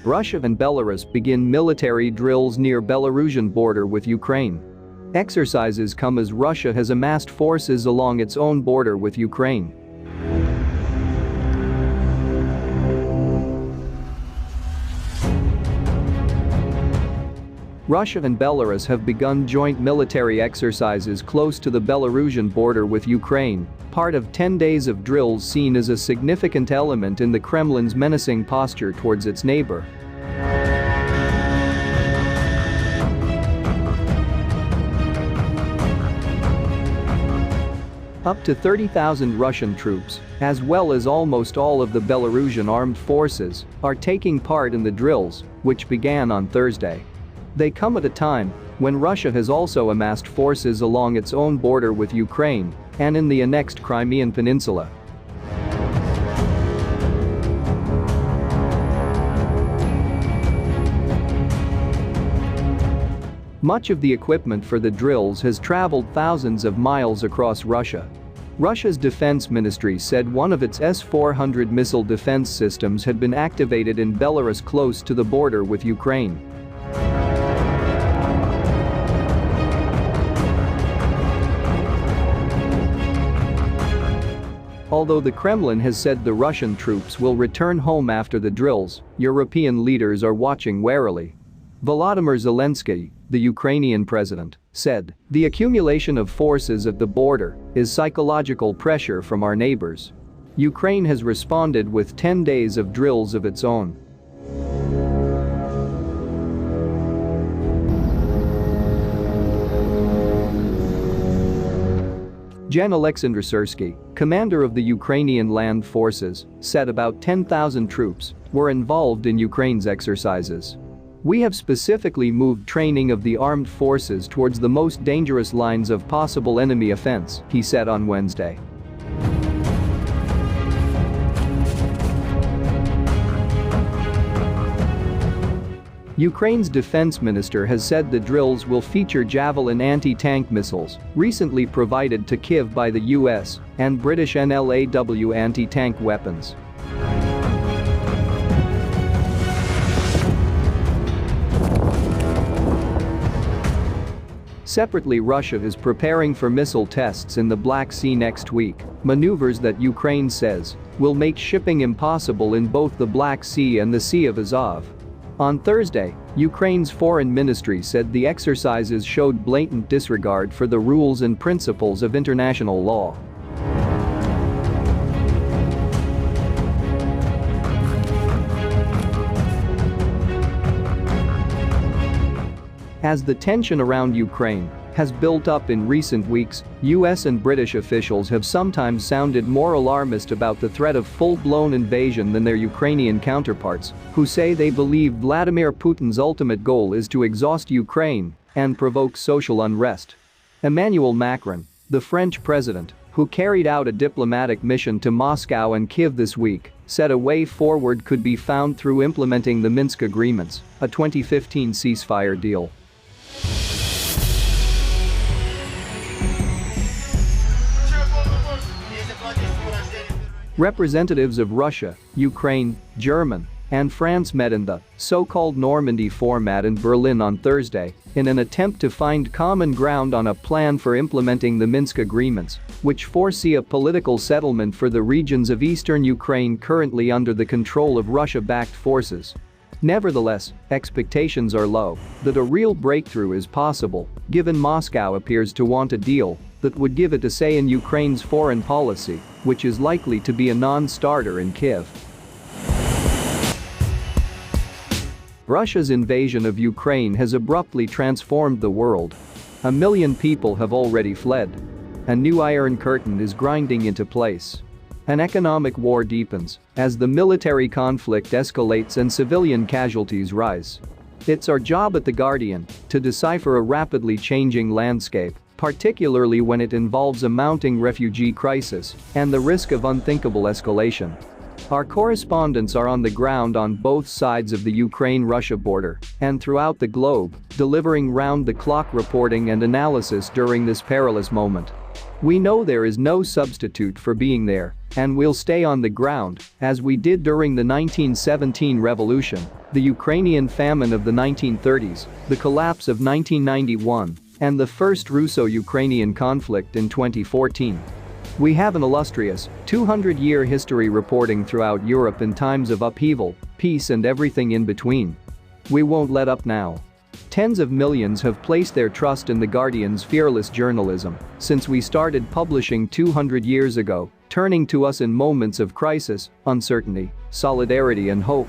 Russia and Belarus begin military drills near Belarusian border with Ukraine. Exercises come as Russia has amassed forces along its own border with Ukraine. Russia and Belarus have begun joint military exercises close to the Belarusian border with Ukraine, part of 10 days of drills seen as a significant element in the Kremlin's menacing posture towards its neighbour. Up to 30,000 Russian troops, as well as almost all of the Belarusian armed forces, are taking part in the drills, which began on Thursday. They come at a time when Russia has also amassed forces along its own border with Ukraine and in the annexed Crimean Peninsula. Much of the equipment for the drills has traveled thousands of miles across Russia. Russia's defense ministry said one of its S-400 missile defense systems had been activated in Belarus close to the border with Ukraine. Although the Kremlin has said the Russian troops will return home after the drills, European leaders are watching warily. Volodymyr Zelensky, the Ukrainian president, said, "The accumulation of forces at the border is psychological pressure from our neighbors." Ukraine has responded with 10 days of drills of its own. Gen. Alexander Syrsky, commander of the Ukrainian land forces, said about 10,000 troops were involved in Ukraine's exercises. "We have specifically moved training of the armed forces towards the most dangerous lines of possible enemy offense," he said on Wednesday. Ukraine's defense minister has said the drills will feature Javelin anti-tank missiles, recently provided to Kyiv by the US, and British NLAW anti-tank weapons. Separately, Russia is preparing for missile tests in the Black Sea next week, maneuvers that Ukraine says will make shipping impossible in both the Black Sea and the Sea of Azov. On Thursday, Ukraine's foreign ministry said the exercises showed blatant disregard for the rules and principles of international law. As the tension around Ukraine has built up in recent weeks, US and British officials have sometimes sounded more alarmist about the threat of full-blown invasion than their Ukrainian counterparts, who say they believe Vladimir Putin's ultimate goal is to exhaust Ukraine and provoke social unrest. Emmanuel Macron, the French president, who carried out a diplomatic mission to Moscow and Kyiv this week, said a way forward could be found through implementing the Minsk agreements, a 2015 ceasefire deal. Representatives of Russia, Ukraine, Germany, and France met in the so-called Normandy format in Berlin on Thursday in an attempt to find common ground on a plan for implementing the Minsk agreements, which foresee a political settlement for the regions of eastern Ukraine currently under the control of Russia-backed forces. Nevertheless, expectations are low that a real breakthrough is possible, given Moscow appears to want a deal that would give it a say in Ukraine's foreign policy, which is likely to be a non-starter in Kyiv. Russia's invasion of Ukraine has abruptly transformed the world. 1 million people have already fled. A new Iron Curtain is grinding into place. An economic war deepens as the military conflict escalates and civilian casualties rise. It's our job at The Guardian to decipher a rapidly changing landscape, particularly when it involves a mounting refugee crisis and the risk of unthinkable escalation. Our correspondents are on the ground on both sides of the Ukraine-Russia border and throughout the globe, delivering round-the-clock reporting and analysis during this perilous moment. We know there is no substitute for being there, and we'll stay on the ground, as we did during the 1917 revolution, the Ukrainian famine of the 1930s, the collapse of 1991, and the first Russo-Ukrainian conflict in 2014. We have an illustrious, 200-year history reporting throughout Europe in times of upheaval, peace and everything in between. We won't let up now. Tens of millions have placed their trust in The Guardian's fearless journalism since we started publishing 200 years ago, turning to us in moments of crisis, uncertainty, solidarity and hope.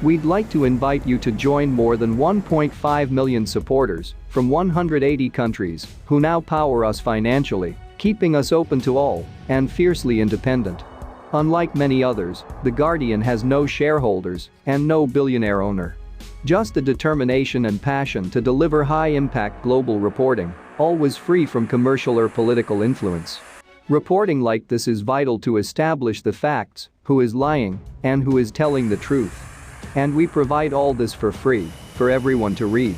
We'd like to invite you to join more than 1.5 million supporters from 180 countries who now power us financially, keeping us open to all and fiercely independent. Unlike many others, The Guardian has no shareholders and no billionaire owner. Just the determination and passion to deliver high-impact global reporting, always free from commercial or political influence. Reporting like this is vital to establish the facts, who is lying, and who is telling the truth. And we provide all this for free, for everyone to read.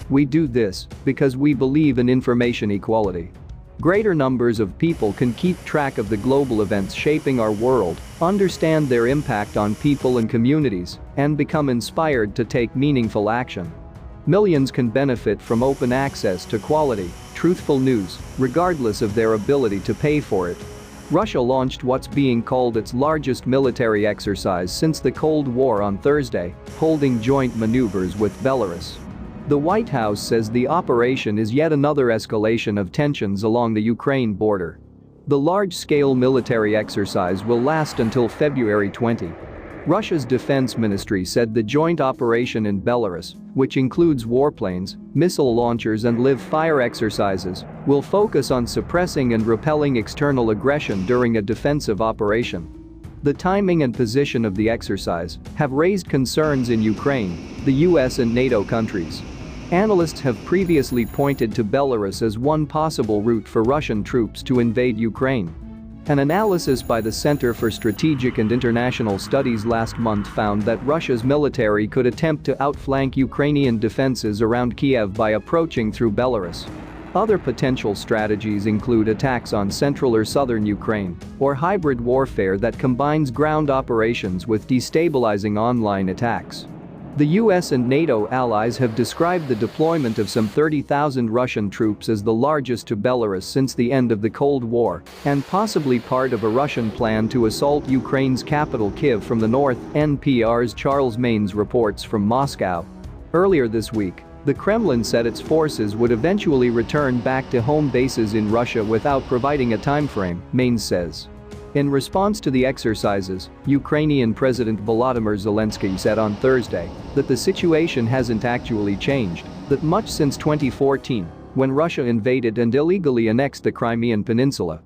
We do this because we believe in information equality. Greater numbers of people can keep track of the global events shaping our world, understand their impact on people and communities, and become inspired to take meaningful action. Millions can benefit from open access to quality, truthful news, regardless of their ability to pay for it. Russia launched what's being called its largest military exercise since the Cold War on Thursday, holding joint maneuvers with Belarus. The White House says the operation is yet another escalation of tensions along the Ukraine border. The large-scale military exercise will last until February 20. Russia's defense ministry said the joint operation in Belarus, which includes warplanes, missile launchers and live-fire exercises, will focus on suppressing and repelling external aggression during a defensive operation. The timing and position of the exercise have raised concerns in Ukraine, the US and NATO countries. Analysts have previously pointed to Belarus as one possible route for Russian troops to invade Ukraine. An analysis by the Center for Strategic and International Studies last month found that Russia's military could attempt to outflank Ukrainian defenses around Kiev by approaching through Belarus. Other potential strategies include attacks on central or southern Ukraine, or hybrid warfare that combines ground operations with destabilizing online attacks. The US and NATO allies have described the deployment of some 30,000 Russian troops as the largest to Belarus since the end of the Cold War and possibly part of a Russian plan to assault Ukraine's capital Kyiv from the north, NPR's Charles Maines reports from Moscow. Earlier this week, the Kremlin said its forces would eventually return back to home bases in Russia without providing a timeframe, Maines says. In response to the exercises, Ukrainian President Volodymyr Zelensky said on Thursday that the situation hasn't actually changed, that much since 2014, when Russia invaded and illegally annexed the Crimean Peninsula.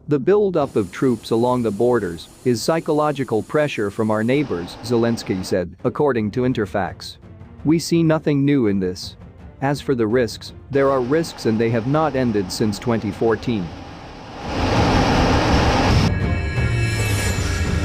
The buildup of troops along the borders is psychological pressure from our neighbors, Zelensky said, according to Interfax. We see nothing new in this. As for the risks, there are risks and they have not ended since 2014.